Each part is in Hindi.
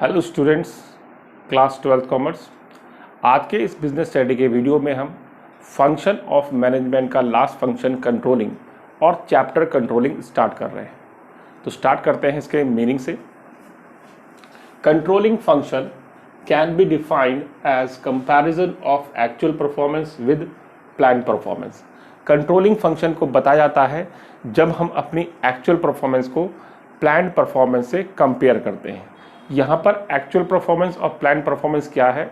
Hello students, class 12th commerce. आज के इस बिजनेस स्टडी के वीडियो में हम फंक्शन ऑफ मैनेजमेंट का लास्ट फंक्शन कंट्रोलिंग और चैप्टर कंट्रोलिंग स्टार्ट कर रहे हैं। तो स्टार्ट करते हैं इसके मीनिंग से। Controlling function can be defined as comparison of actual performance with plan performance. Controlling function को बताया जाता है जब हम अपनी एक्चुअल परफॉर्मेंस को प्लान परफॉर्मेंस से कंपेयर करते हैं। यहाँ पर एक्चुअल परफॉर्मेंस और प्लान परफॉर्मेंस क्या है?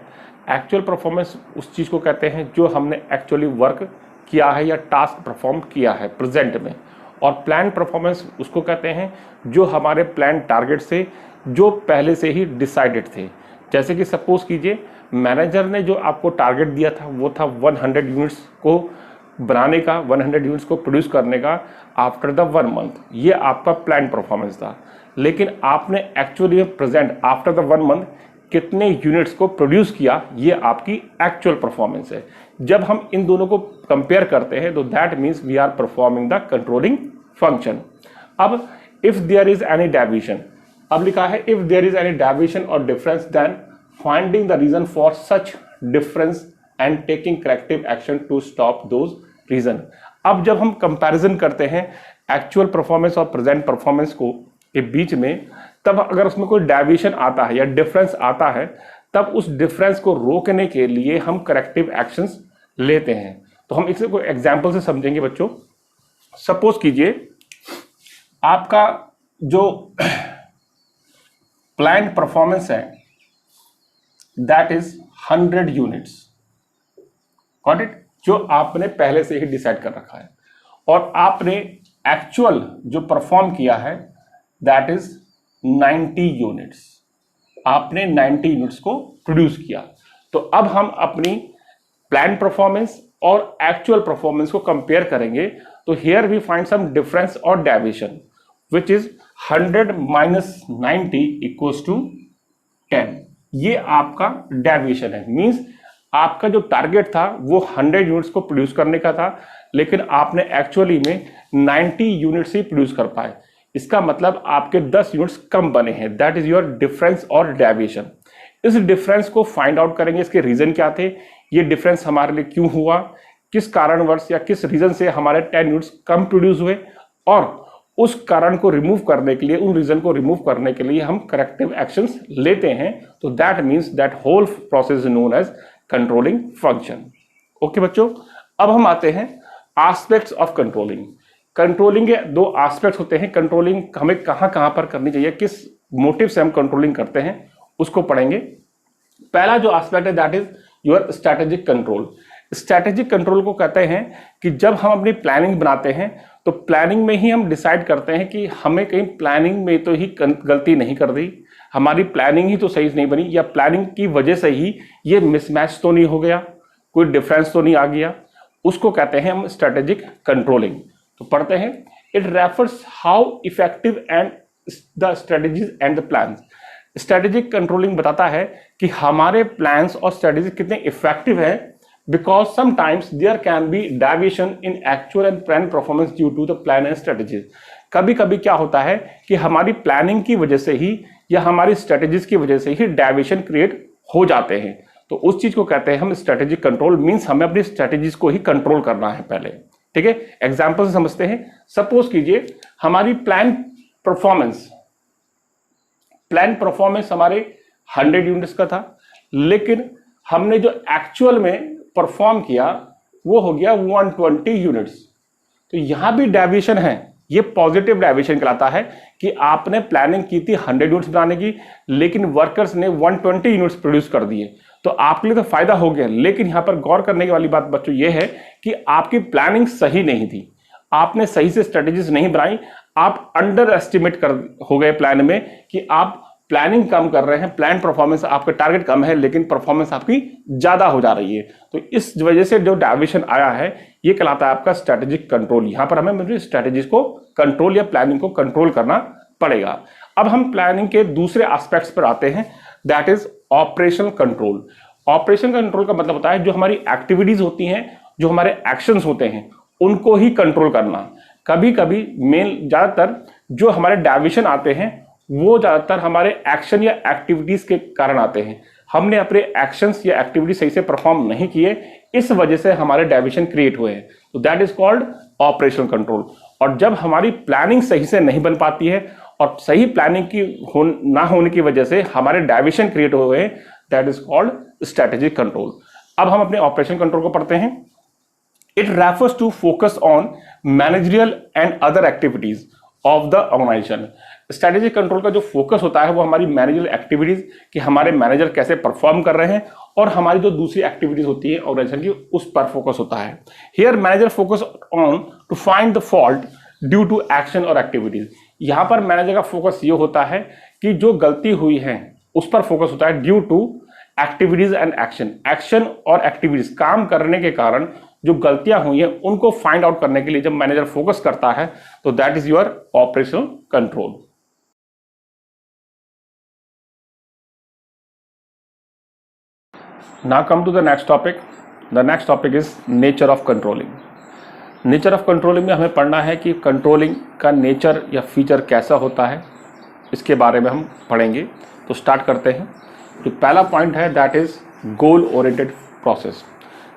एक्चुअल परफॉर्मेंस उस चीज़ को कहते हैं जो हमने एक्चुअली वर्क किया है या टास्क परफॉर्म किया है प्रेजेंट में, और प्लान परफॉर्मेंस उसको कहते हैं जो हमारे प्लान टारगेट से जो पहले से ही डिसाइडेड थे। जैसे कि सपोज कीजिए मैनेजर ने जो आपको टारगेट दिया था वो था 100 यूनिट्स को बनाने का, 100 यूनिट्स को प्रोड्यूस करने का आफ्टर द 1 मंथ। ये आपका प्लान परफॉर्मेंस था, लेकिन आपने actually present after the 1 month कितने यूनिट्स को प्रोड्यूस किया, ये आपकी एक्चुअल परफॉर्मेंस है। जब हम इन दोनों को कंपेयर करते हैं तो that means we are performing the controlling function. अब if there is any deviation, अब लिखा है if there is any deviation और difference then finding the reason for such difference and taking corrective action to stop those reason. अब जब हम कंपैरिजन करते हैं एक्चुअल परफॉर्मेंस और प्रेजेंट परफॉर्मेंस को के बीच में, तब अगर उसमें कोई डेविएशन आता है या डिफरेंस आता है, तब उस डिफरेंस को रोकने के लिए हम करेक्टिव एक्शंस लेते हैं। तो हम इसे कोई एग्जांपल से समझेंगे बच्चों। सपोज कीजिए आपका जो प्लान परफॉर्मेंस है that is 100 units, got it, जो आपने पहले से ही डिसाइड कर रखा है, और आपने एक्चुअल जो परफॉर्म किया है दैट इज 90 यूनिट्स। आपने 90 यूनिट्स को प्रोड्यूस किया। तो अब हम अपनी प्लान परफॉर्मेंस और एक्चुअल परफॉर्मेंस को कंपेयर करेंगे। तो here we find some difference और deviation which is 100 minus 90 equals to 10। ये आपका डेविएशन है। मींस आपका जो टारगेट था वो 100 यूनिट्स को प्रोड्यूस करने का था, लेकिन आपने एक्चुअली में 90 यूनिट्स ही प्रोड्यूस कर पाए। इसका मतलब आपके 10 यूनिट्स कम बने हैं। दैट इज योर डिफरेंस और डेविएशन। इस डिफरेंस को फाइंड आउट करेंगे, इसके रीजन क्या थे, ये डिफरेंस हमारे लिए क्यों हुआ, किस कारणवश या किस रीजन से हमारे 10 यूनिट्स कम प्रोड्यूस हुए, और उस कारण को रिमूव करने के लिए, उन रीजन को रिमूव करने के लिए हम करेक्टिव एक्शंस लेते हैं। तो that means that whole process is known as controlling function. Okay बच्चों, अब हम आते हैं एस्पेक्ट्स ऑफ कंट्रोलिंग। कंट्रोलिंग के 2 एस्पेक्ट्स होते हैं। कंट्रोलिंग हमें कहां कहां पर करनी चाहिए, किस मोटिव से हम कंट्रोलिंग करते हैं, उसको पढ़ेंगे। पहला जो एस्पेक्ट है that is your strategic control. Strategic control को कहते हैं कि जब हम अपनी प्लानिंग बनाते हैं तो प्लानिंग में ही हम डिसाइड करते हैं कि हमें कहीं प्लानिंग में तो ही गलती नहीं कर दी, हमारी प्लानिंग ही तो सही नहीं बनी, या प्लानिंग की वजह से ही ये मिसमैच तो नहीं हो गया, कोई डिफरेंस तो नहीं आ गया, उसको कहते हैं हम स्ट्रेटेजिक कंट्रोलिंग। तो पढ़ते हैं, it refers how effective and the strategies and the plans. Strategic controlling बताता है कि हमारे प्लान्स और स्ट्रेटेजी कितने इफेक्टिव है, because sometimes there can be deviation in actual and plan performance due to the plan and strategies. कभी कभी क्या होता है कि हमारी प्लानिंग की वजह से ही या हमारी स्ट्रेटेजीज की वजह से ही डेविएशन क्रिएट हो जाते हैं। तो उस चीज को कहते हैं हम स्ट्रेटेजिक कंट्रोल। मींस हमें अपनी स्ट्रेटेजीज को ही कंट्रोल करना है पहले। ठीक है, एग्जांपल से समझते हैं। सपोज कीजिए हमारी प्लान परफॉर्मेंस हमारे 100 यूनिट्स का था, लेकिन हमने जो एक्चुअल में परफॉर्म किया वो हो गया 120 यूनिट्स। तो यहां भी डेविएशन है। ये पॉजिटिव डेविएशन कहलाता है कि आपने प्लानिंग की थी 100 यूनिट्स बनाने की, लेकिन वर्कर्स ने 120 यूनिट्स प्रोड्यूस कर दिए। तो आपके लिए तो फायदा हो गया, लेकिन यहां पर गौर करने वाली बात बच्चों ये है कि आपकी प्लानिंग सही नहीं थी, आपने सही से स्ट्रेटेजीज नहीं बनाई, आप अंडर एस्टिमेट हो गए प्लान में कि आप प्लानिंग कम कर रहे हैं, प्लान परफॉर्मेंस आपका टारगेट कम है लेकिन परफॉर्मेंस आपकी ज्यादा हो जा रही है। तो इस वजह से जो डेविएशन आया है ये कहलाता है आपका स्ट्रेटेजिक कंट्रोल। यहां पर हमें स्ट्रेटेजीज को कंट्रोल या प्लानिंग को कंट्रोल करना पड़ेगा। अब हम प्लानिंग के दूसरे एस्पेक्ट्स पर आते हैं, that is operational control. Operational control का मतलब होता है जो हमारी एक्टिविटीज होती हैं, जो हमारे एक्शंस होते हैं, उनको ही कंट्रोल करना। कभी कभी मेन ज्यादातर जो हमारे डेविएशन आते हैं वो ज़्यादातर हमारे एक्शन या एक्टिविटीज़ के कारण आते हैं। हमने अपने एक्शंस या एक्टिविटी सही से परफॉर्म नहीं किए, इस वजह से हमारे डेविएशन क्रिएट हुए हैं, तो that is called operational control. और जब हमारी प्लानिंग सही से नहीं बन पाती है और सही प्लानिंग की ना होने की वजह से हमारे डेविएशन क्रिएट हुए हैं, that is called strategic control. अब हम अपने ऑपरेशन कंट्रोल को पढ़ते हैं। It refers to focus on managerial and other activities of the organization. Strategic control का जो फोकस होता है वो हमारी मैनेजरियल एक्टिविटीज कि हमारे मैनेजर कैसे परफॉर्म कर रहे हैं, और हमारी जो दूसरी एक्टिविटीज होती है ऑर्गेनाइजेशन की, उस पर फोकस होता है। Here manager focus on to find the fault due to action और एक्टिविटीज। यहां पर मैनेजर का फोकस ये होता है कि जो गलती हुई है उस पर फोकस होता है, due to activities and action. Action और एक्टिविटीज, काम करने के कारण जो गलतियां हुई हैं उनको फाइंड आउट करने के लिए जब मैनेजर फोकस करता है, तो that is your operational control. Now come to the next topic. The next topic is nature of controlling. Nature of controlling में हमें पढ़ना है कि कंट्रोलिंग का नेचर या फीचर कैसा होता है, इसके बारे में हम पढ़ेंगे। तो स्टार्ट करते हैं। जो पहला पॉइंट है that is goal oriented process.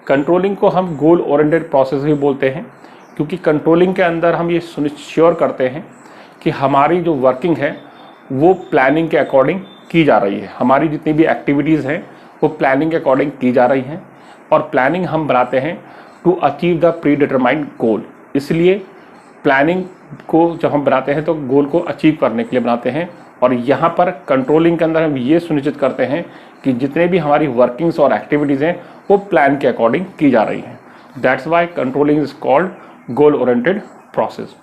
Controlling को हम गोल ओरिएंटेड प्रोसेस भी बोलते हैं, क्योंकि कंट्रोलिंग के अंदर हम ये सुनिश्चित करते हैं कि हमारी जो वर्किंग है वो प्लानिंग के अकॉर्डिंग की जा रही है। हमारी जितनी भी एक्टिविटीज़ हैं वो प्लानिंग के अकॉर्डिंग की जा रही हैं, और प्लानिंग हम बनाते हैं to achieve the predetermined goal. इसलिए प्लानिंग को जब हम बनाते हैं तो गोल को अचीव करने के लिए बनाते हैं। और यहाँ पर कंट्रोलिंग के अंदर हम ये सुनिश्चित करते हैं कि जितने भी हमारी वर्किंग्स और एक्टिविटीज़ हैं वो प्लान के अकॉर्डिंग की जा रही हैं। That's why controlling is called goal oriented process.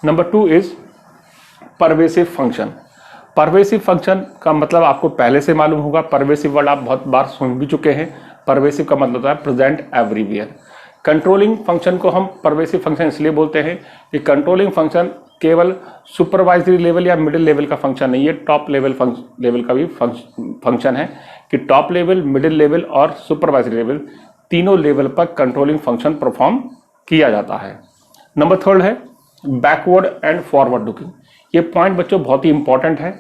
Number 2 is pervasive function. Pervasive function का मतलब आपको पहले से मालूम होगा, परवेसिव वर्ड आप बहुत बार सुन भी चुके हैं। परवेसिव का मतलब होता है प्रेजेंट एवरीवेयर। कंट्रोलिंग फंक्शन को हम परवेसिव फंक्शन इसलिए बोलते हैं कि कंट्रोलिंग फंक्शन केवल सुपरवाइजरी लेवल या मिडिल लेवल का फंक्शन नहीं है, टॉप लेवल का भी फंक्शन है कि टॉप लेवल, मिडिल लेवल और सुपरवाइजरी लेवल तीनों लेवल पर कंट्रोलिंग फंक्शन परफॉर्म किया जाता है। नंबर 3 है बैकवर्ड एंड फॉरवर्ड लुकिंग। ये पॉइंट बच्चों बहुत ही इंपॉर्टेंट है।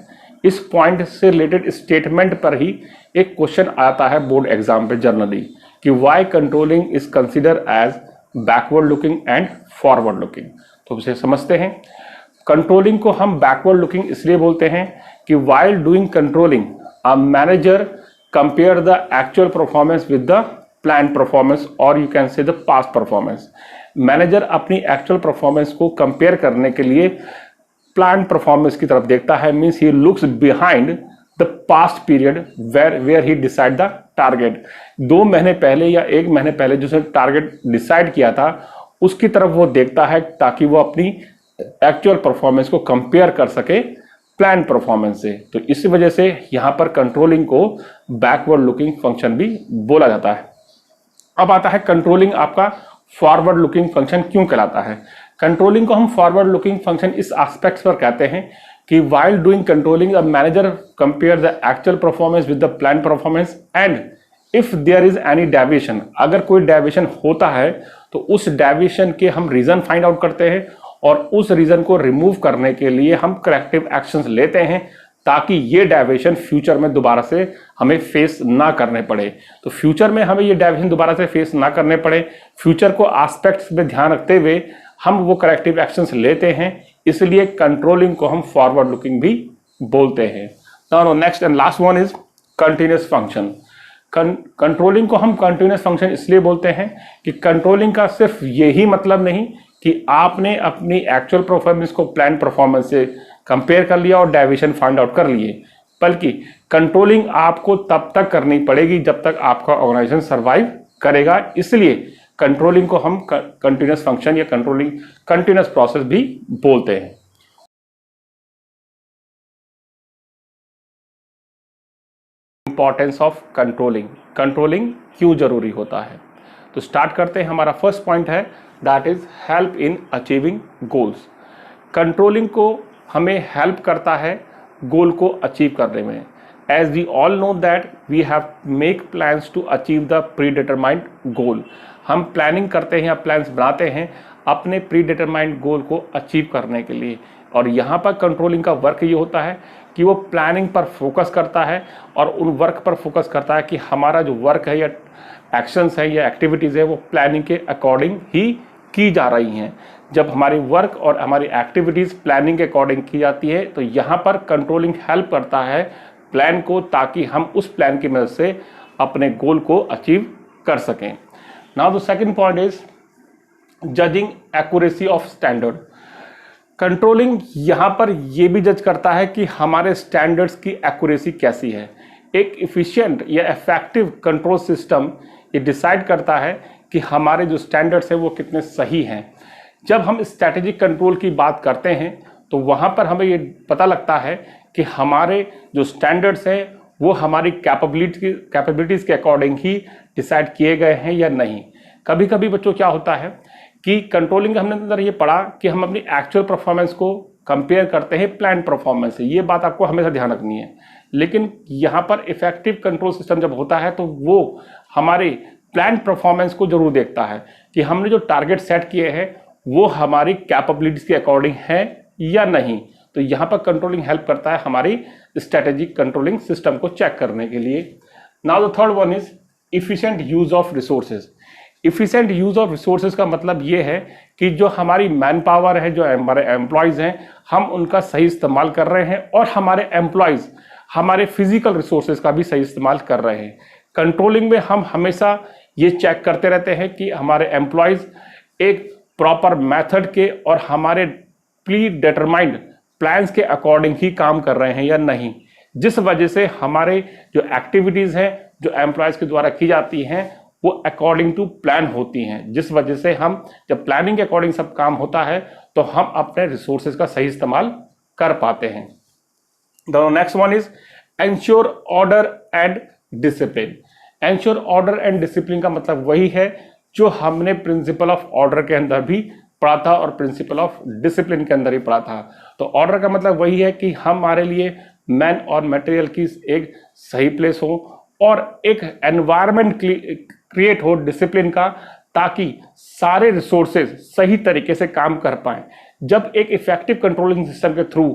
इस पॉइंट से रिलेटेड स्टेटमेंट पर ही एक क्वेश्चन आता है बोर्ड एग्जाम पे जनरली कि why controlling is consider as backward looking and forward looking. तो इसे समझते हैं। कंट्रोलिंग को हम बैकवर्ड लुकिंग इसलिए बोलते हैं कि while doing controlling a manager compare the actual performance with the plan performance, और you can say the past performance. Manager अपनी एक्चुअल परफॉर्मेंस को कंपेयर करने के लिए प्लान परफॉर्मेंस की तरफ देखता है, means he looks behind the past period where he decide the target. 2 महीने पहले या 1 महीने पहले जो टारगेट डिसाइड किया था उसकी तरफ वो देखता है, ताकि वो अपनी एक्चुअल परफॉर्मेंस को कंपेयर कर सके प्लान परफॉर्मेंस से। तो इस वजह से यहाँ पर कंट्रोलिंग को बैकवर्ड लुकिंग फंक्शन भी बोला जाता है। अब आता है कंट्रोलिंग आपका फॉरवर्ड लुकिंग फंक्शन क्यों कहलाता है। कंट्रोलिंग को हम फॉरवर्ड लुकिंग फंक्शन इस एस्पेक्ट्स पर कहते हैं कि while doing controlling a manager compare the actual performance with the planned performance, and if there is any deviation, अगर कोई डेविएशन होता है तो उस डेविएशन के हम रीजन फाइंड आउट करते हैं, और उस रीजन को रिमूव करने के लिए हम करेक्टिव एक्शंस लेते हैं, ताकि ये डेविएशन फ्यूचर में दोबारा से हमें फेस ना करने पड़े। तो फ्यूचर में हमें ये डेविएशन दोबारा से फेस ना करने पड़े, फ्यूचर को एस्पेक्ट्स में ध्यान रखते हुए हम वो करेक्टिव एक्शंस लेते हैं, इसलिए कंट्रोलिंग को हम फॉरवर्ड लुकिंग भी बोलते हैं। Now next and last one is continuous function. Controlling को हम कंटिन्यूअस फंक्शन इसलिए बोलते हैं कि कंट्रोलिंग का सिर्फ यही मतलब नहीं कि आपने अपनी एक्चुअल परफॉर्मेंस को प्लान परफॉर्मेंस से कंपेयर कर लिया और डेविएशन फाइंड आउट कर लिए, बल्कि कंट्रोलिंग आपको तब तक करनी पड़ेगी जब तक आपका ऑर्गेनाइजेशन सर्वाइव करेगा। इसलिए कंट्रोलिंग को हम कंटिन्यूअस फंक्शन या कंटिन्यूअस प्रोसेस भी बोलते हैं। इंपॉर्टेंस ऑफ कंट्रोलिंग, कंट्रोलिंग क्यों जरूरी होता है। तो स्टार्ट करते हैं। हमारा फर्स्ट पॉइंट है that is help in achieving goals. Controlling को हमें हेल्प करता है गोल को अचीव करने में। As we all know that we have make plans to achieve the predetermined goal. हम प्लानिंग करते हैं या प्लान्स बनाते हैं अपने प्री डिटरमाइंड गोल को अचीव करने के लिए। और यहाँ पर कंट्रोलिंग का वर्क ये होता है कि वो प्लानिंग पर फोकस करता है और उन वर्क पर फोकस करता है कि हमारा जो वर्क है या एक्शंस है या एक्टिविटीज़ है वो प्लानिंग के अकॉर्डिंग ही की जा रही हैं। जब हमारी वर्क और हमारी एक्टिविटीज़ प्लानिंग के अकॉर्डिंग की जाती है तो यहाँ पर कंट्रोलिंग हेल्प करता है प्लान को, ताकि हम उस प्लान की मदद से अपने गोल को अचीव कर सकें। Now the second point is judging accuracy of standard. Controlling यहाँ पर यह भी जज करता है कि हमारे स्टैंडर्ड्स की एक्यूरेसी कैसी है। एक इफिशिएंट या इफेक्टिव कंट्रोल सिस्टम ये डिसाइड करता है कि हमारे जो स्टैंडर्ड्स हैं वो कितने सही हैं। जब हम स्ट्रैटेजिक कंट्रोल की बात करते हैं तो वहाँ पर हमें ये पता लगता है कि हमारे जो स्टैंडर्ड्स हैं वो हमारी कैपेबिलिटीज़ के अकॉर्डिंग ही डिसाइड किए गए हैं या नहीं। कभी कभी बच्चों क्या होता है कि कंट्रोलिंग हमने अंदर ये पढ़ा कि हम अपनी एक्चुअल परफॉर्मेंस को कंपेयर करते हैं प्लान परफॉर्मेंस से। ये बात आपको हमेशा ध्यान रखनी है। लेकिन यहाँ पर इफेक्टिव कंट्रोल सिस्टम जब होता है तो वो हमारे प्लान परफॉर्मेंस को जरूर देखता है कि हमने जो टारगेट सेट किए हैं वो हमारी कैपेबिलिटीज के अकॉर्डिंग है या नहीं। तो यहाँ पर कंट्रोलिंग हेल्प करता है हमारी स्ट्रेटेजिक कंट्रोलिंग सिस्टम को चेक करने के लिए। Now the third one is efficient use of resources. Efficient use of resources का मतलब ये है कि जो हमारी मैन पावर है, जो हमारे एम्प्लॉयज़ हैं, हम उनका सही इस्तेमाल कर रहे हैं और हमारे एम्प्लॉयज़ हमारे फिजिकल रिसोर्सेज का भी सही इस्तेमाल कर रहे हैं। कंट्रोलिंग में हम हमेशा ये चेक करते रहते हैं कि हमारे एम्प्लॉयज़ एक प्रॉपर मेथड के और हमारे प्री डिटरमाइंड प्लान्स के अकॉर्डिंग ही काम कर रहे हैं या नहीं, जिस वजह से हमारे जो एक्टिविटीज़ हैं जो एम्प्लॉयज़ के द्वारा की जाती हैं वो अकॉर्डिंग टू प्लान होती हैं, जिस वजह से हम जब प्लानिंग के अकॉर्डिंग सब काम होता है तो हम अपने रिसोर्सेज का सही इस्तेमाल कर पाते हैं। The next one is ensure order and discipline. Ensure order and discipline का मतलब वही है जो हमने प्रिंसिपल ऑफ ऑर्डर के अंदर भी पढ़ा था और प्रिंसिपल ऑफ डिसिप्लिन के अंदर ही पढ़ा था। तो ऑर्डर का मतलब वही है कि हमारे लिए मैन और मटेरियल की एक सही प्लेस हो और एक एनवायरनमेंट क्रिएट हो डिसिप्लिन का, ताकि सारे रिसोर्सेज सही तरीके से काम कर पाएं। जब एक इफेक्टिव कंट्रोलिंग सिस्टम के थ्रू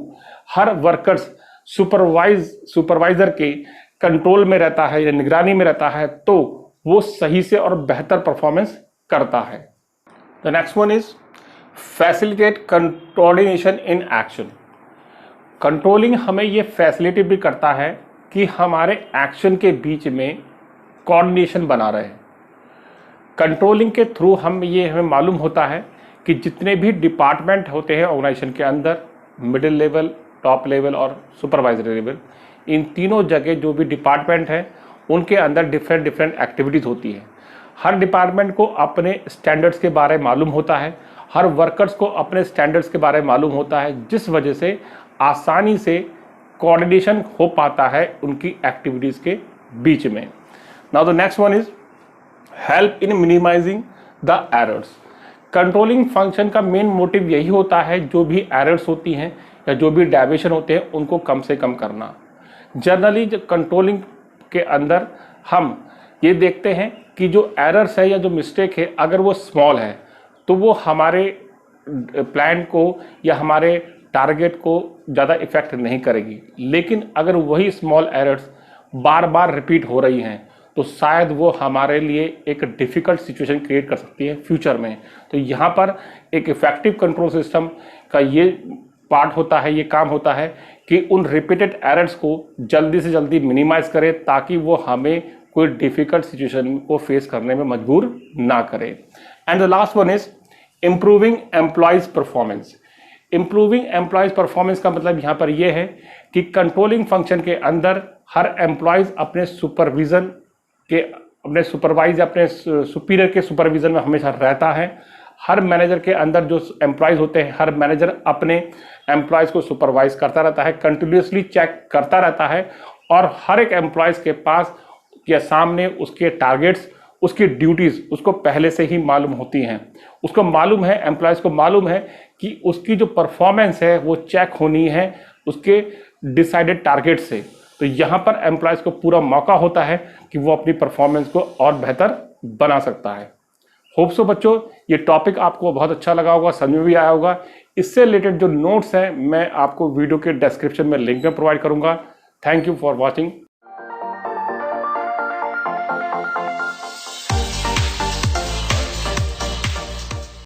हर वर्कर्स सुपरवाइजर के कंट्रोल में रहता है या निगरानी में रहता है तो वो सही से और बेहतर परफॉर्मेंस करता है। The next one is facilitate coordination in action. Controlling हमें ये फैसिलिटेट भी करता है कि हमारे एक्शन के बीच में कोऑर्डिनेशन बना रहे। कंट्रोलिंग के थ्रू हमें मालूम होता है कि जितने भी डिपार्टमेंट होते हैं ऑर्गेनाइजेशन के अंदर, मिडिल लेवल, टॉप लेवल और सुपरवाइजरी लेवल, इन तीनों जगह जो भी डिपार्टमेंट है उनके अंदर डिफरेंट एक्टिविटीज़ होती है। हर डिपार्टमेंट को अपने स्टैंडर्ड्स के बारे में मालूम होता है, हर वर्कर्स को अपने स्टैंडर्ड्स के बारे में मालूम होता है, जिस वजह से आसानी से कोऑर्डिनेशन हो पाता है उनकी एक्टिविटीज़ के बीच में। Now the next one is help in minimizing the errors. Controlling function का मेन मोटिव यही होता है जो भी एरर्स होती हैं या जो भी डेविएशन होते हैं उनको कम से कम करना। जनरली जो कंट्रोलिंग के अंदर हम ये देखते हैं कि जो एरर्स है या जो मिस्टेक है अगर वो स्मॉल है तो वो हमारे प्लान को या हमारे टारगेट को ज़्यादा इफेक्ट नहीं करेगी। लेकिन अगर वही स्मॉल एरर्स बार बार रिपीट हो रही हैं तो शायद वो हमारे लिए एक डिफ़िकल्ट सिचुएशन क्रिएट कर सकती है फ्यूचर में। तो यहाँ पर एक इफेक्टिव कंट्रोल सिस्टम का ये पार्ट होता है, ये काम होता है कि उन रिपीटेड एरर्स को जल्दी से जल्दी मिनिमाइज करे ताकि वो हमें कोई डिफ़िकल्ट सिचुएशन को फेस करने में मजबूर ना करे। And the last one is improving employees performance. Improving employees performance का मतलब यहाँ पर यह है कि कंट्रोलिंग फंक्शन के अंदर हर एम्प्लॉयज़ अपने सुपरविज़न के, अपने सुपरवाइज, अपने सुपीरियर के सुपरविज़न में हमेशा रहता है। हर मैनेजर के अंदर जो एम्प्लॉयज़ होते हैं, हर मैनेजर अपने एम्प्लॉयज़ को सुपरवाइज करता रहता है, कंटिन्यूसली चेक करता रहता है और हर एक एम्प्लॉयज़ के पास या सामने उसके टारगेट्स, उसकी ड्यूटीज़ उसको पहले से ही मालूम होती हैं। उसको मालूम है, एम्प्लॉयज़ को मालूम है कि उसकी जो परफॉर्मेंस है वो चेक होनी है उसके डिसाइडेड टारगेट से। तो यहाँ पर एम्प्लॉयज़ को पूरा मौका होता है कि वो अपनी परफॉर्मेंस को और बेहतर बना सकता है। होप सो बच्चों ये टॉपिक आपको बहुत अच्छा लगा होगा, समझ में भी आया होगा। इससे रिलेटेड जो नोट्स हैं मैं आपको वीडियो के डिस्क्रिप्शन में लिंक में प्रोवाइड करूंगा। Thank you for watching.